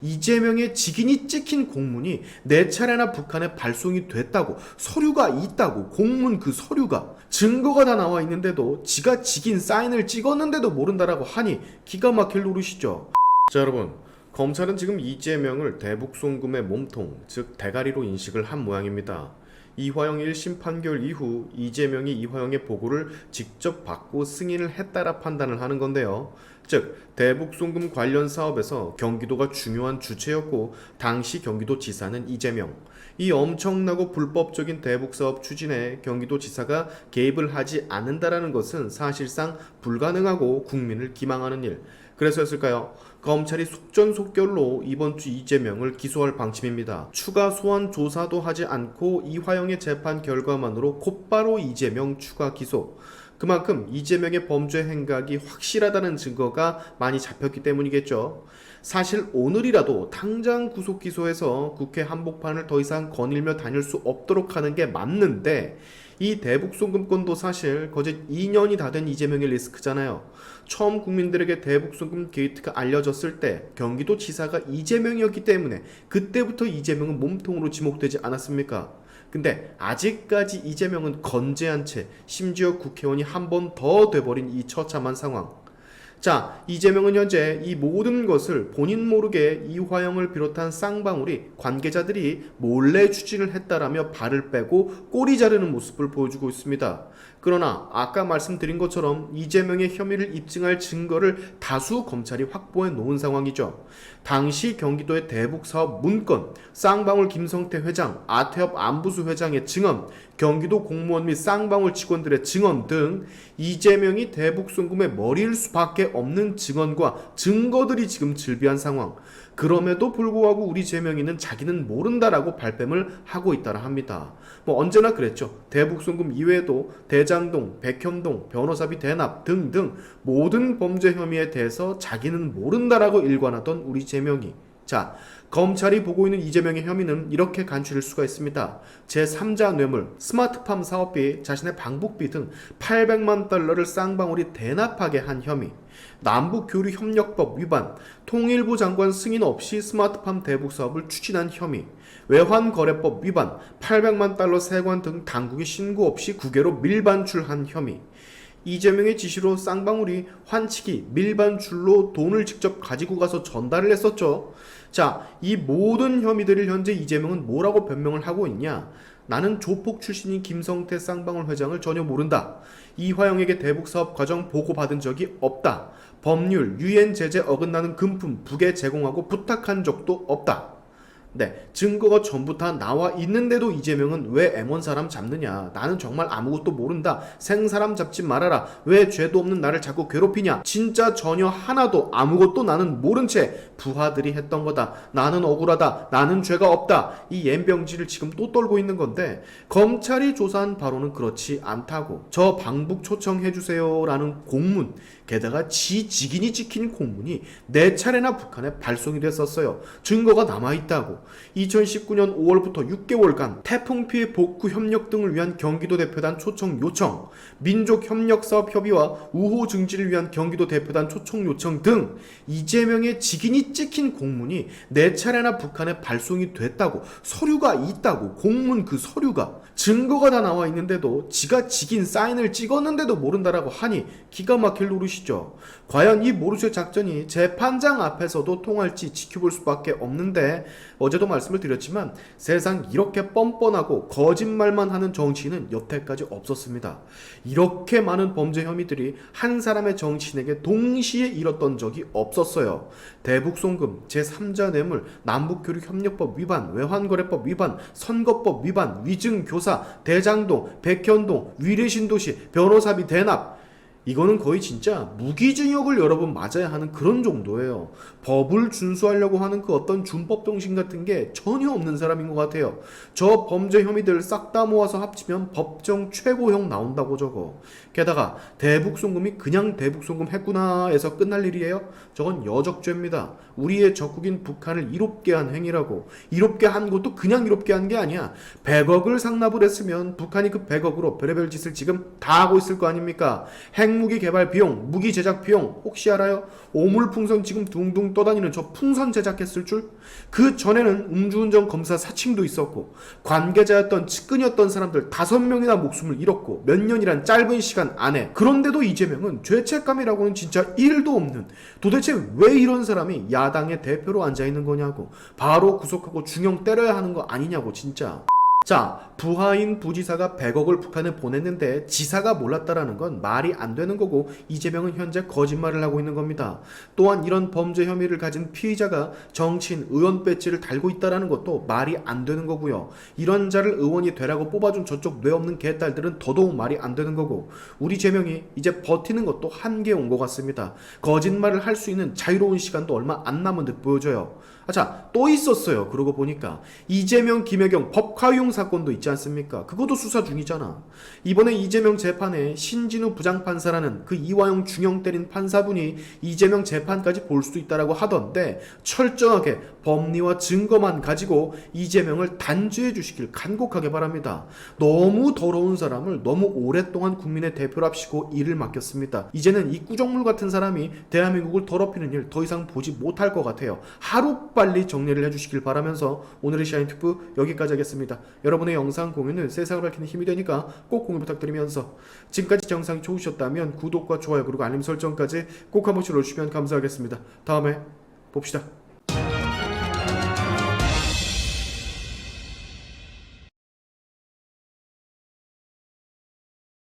이재명의 직인이 찍힌 공문이 4차례나 북한에 발송이 됐다고, 서류가 있다고, 공문 그 서류가 증거가 다 나와 있는데도 지가 직인 사인을 찍었는데도 모른다라고 하니 기가 막힐 노릇이죠. 자, 여러분, 검찰은 지금 이재명을 대북송금의 몸통, 즉 대가리로 인식을 한 모양입니다. 이화영 1심 판결 이후 이재명이 이화영의 보고를 직접 받고 승인을 했다라 판단을 하는 건데요. 즉 대북송금 관련 사업에서 경기도가 중요한 주체였고 당시 경기도지사는 이재명. 이 엄청나고 불법적인 대북사업 추진에 경기도지사가 개입을 하지 않는다라는 것은 사실상 불가능하고 국민을 기망하는 일. 그래서였을까요? 검찰이 속전속결로 이번 주 이재명을 기소할 방침입니다. 추가 소환 조사도 하지 않고 이화영의 재판 결과만으로 곧바로 이재명 추가 기소. 그만큼 이재명의 범죄 행각이 확실하다는 증거가 많이 잡혔기 때문이겠죠. 사실 오늘이라도 당장 구속 기소해서 국회 한복판을 더 이상 거닐며 다닐 수 없도록 하는 게 맞는데 이 대북송금건도 사실 거짓 2년이 다 된 이재명의 리스크잖아요. 처음 국민들에게 대북송금 게이트가 알려졌을 때 경기도지사가 이재명이었기 때문에 그때부터 이재명은 몸통으로 지목되지 않았습니까? 근데 아직까지 이재명은 건재한 채 심지어 국회의원이 한 번 더 돼버린 이 처참한 상황. 자, 이재명은 현재 이 모든 것을 본인 모르게 이화영을 비롯한 쌍방울이 관계자들이 몰래 추진을 했다라며 발을 빼고 꼬리 자르는 모습을 보여주고 있습니다. 그러나 아까 말씀드린 것처럼 이재명의 혐의를 입증할 증거를 다수 검찰이 확보해 놓은 상황이죠. 당시 경기도의 대북사업 문건, 쌍방울 김성태 회장, 아태협 안부수 회장의 증언, 경기도 공무원 및 쌍방울 직원들의 증언 등 이재명이 대북송금의 머리일 수밖에 없는 증언과 증거들이 지금 즐비한 상황. 그럼에도 불구하고 우리 재명이는 자기는 모른다라고 발뺌을 하고 있다라 합니다. 언제나 그랬죠. 대북송금 이외에도 대장동, 백현동, 변호사비 대납 등등 모든 범죄 혐의에 대해서 자기는 모른다라고 일관하던 우리 재명이. 자, 검찰이 보고 있는 이재명의 혐의는 이렇게 간추릴 수가 있습니다. 제3자 뇌물, 스마트팜 사업비, 자신의 방북비 등 800만 달러를 쌍방울이 대납하게 한 혐의, 남북교류협력법 위반, 통일부 장관 승인 없이 스마트팜 대북 사업을 추진한 혐의, 외환거래법 위반, 800만 달러 세관 등 당국의 신고 없이 국외로 밀반출한 혐의, 이재명의 지시로 쌍방울이 환치기, 밀반출로 돈을 직접 가지고 가서 전달을 했었죠. 자, 이 모든 혐의들을 현재 이재명은 뭐라고 변명을 하고 있냐? 나는 조폭 출신인 김성태 쌍방울 회장을 전혀 모른다. 이화영에게 대북사업 과정 보고받은 적이 없다. 법률, 유엔 제재 어긋나는 금품 북에 제공하고 부탁한 적도 없다. 네, 증거가 전부 다 나와 있는데도 이재명은 왜 M1 사람 잡느냐? 나는 정말 아무것도 모른다. 생사람 잡지 말아라. 왜 죄도 없는 나를 자꾸 괴롭히냐? 진짜 전혀 하나도 아무것도 나는 모른 채 부하들이 했던 거다. 나는 억울하다. 나는 죄가 없다. 이 옌병지를 지금 또 떨고 있는 건데 검찰이 조사한 바로는 그렇지 않다고. 저 방북 초청해주세요 라는 공문, 게다가 지 직인이 찍힌 공문이 4차례나 북한에 발송이 됐었어요. 증거가 남아있다고. 2019년 5월부터 6개월간 태풍 피해 복구 협력 등을 위한 경기도 대표단 초청 요청, 민족협력사업협의와 우호 증지를 위한 경기도 대표단 초청 요청 등 이재명의 직인이 찍힌 공문이 4차례나 북한에 발송이 됐다고, 서류가 있다고, 공문 그 서류가 증거가 다 나와 있는데도 지가 직인 사인을 찍었는데도 모른다라고 하니 기가 막힐 노릇이죠. 과연 이 모르쇠 작전이 재판장 앞에서도 통할지 지켜볼 수밖에 없는데 어제도 말씀을 드렸지만 세상 이렇게 뻔뻔하고 거짓말만 하는 정치인은 여태까지 없었습니다. 이렇게 많은 범죄 혐의들이 한 사람의 정치인에게 동시에 일었던 적이 없었어요. 대북송금, 제3자 뇌물, 남북교류협력법 위반, 외환거래법 위반, 선거법 위반, 위증교사, 대장동, 백현동, 위례신도시, 변호사비 대납, 이거는 거의 진짜 무기징역을 여러 번 맞아야 하는 그런 정도예요. 법을 준수하려고 하는 그 어떤 준법 정신 같은 게 전혀 없는 사람인 것 같아요. 저 범죄 혐의들 싹 다 모아서 합치면 법정 최고형 나온다고 저거. 게다가 대북송금이 그냥 대북송금 했구나 해서 끝날 일이에요? 저건 여적죄입니다. 우리의 적국인 북한을 이롭게 한 행위라고. 이롭게 한 것도 그냥 이롭게 한 게 아니야. 100억을 상납을 했으면 북한이 그 100억으로 별의별 짓을 지금 다 하고 있을 거 아닙니까? 핵무기 개발 비용, 무기 제작 비용 혹시 알아요? 오물풍선 지금 둥둥 떠다니는 저 풍선 제작했을 줄? 그 전에는 음주운전 검사 사칭도 있었고 관계자였던 측근이었던 사람들 5명이나 목숨을 잃었고 몇 년이란 짧은 시간 안에. 그런데도 이재명은 죄책감이라고는 진짜 1도 없는, 도대체 왜 이런 사람이 야당의 대표로 앉아있는 거냐고, 바로 구속하고 중형 때려야 하는 거 아니냐고 진짜. 자, 부하인 부지사가 100억을 북한에 보냈는데 지사가 몰랐다라는 건 말이 안 되는 거고, 이재명은 현재 거짓말을 하고 있는 겁니다. 또한 이런 범죄 혐의를 가진 피의자가 정치인, 의원 배지를 달고 있다라는 것도 말이 안 되는 거고요. 이런 자를 의원이 되라고 뽑아준 저쪽 뇌 없는 개딸들은 더더욱 말이 안 되는 거고, 우리 재명이 이제 버티는 것도 한계에 온 것 같습니다. 거짓말을 할 수 있는 자유로운 시간도 얼마 안 남은 듯 보여져요. 자, 또 있었어요. 그러고 보니까 이재명, 김혜경 법화용 사건도 있지 않습니까? 그것도 수사 중이잖아. 이번에 이재명 재판에 신진우 부장판사라는 그 이화영 중형 때린 판사분이 이재명 재판까지 볼 수도 있다라고 하던데, 철저하게 법리와 증거만 가지고 이재명을 단죄해 주시길 간곡하게 바랍니다. 너무 더러운 사람을 너무 오랫동안 국민의 대표로 합시고 일을 맡겼습니다. 이제는 이 꾸정물 같은 사람이 대한민국을 더럽히는 일 더 이상 보지 못할 것 같아요. 하루빨리 정리를 해주시길 바라면서 오늘의 샤인튜브 여기까지 하겠습니다. 여러분의 영상 공유는 세상을 밝히는 힘이 되니까 꼭 공유 부탁드리면서, 지금까지 영상이 좋으셨다면 구독과 좋아요 그리고 알림 설정까지 꼭 한 번씩 눌러주시면 감사하겠습니다. 다음에 봅시다.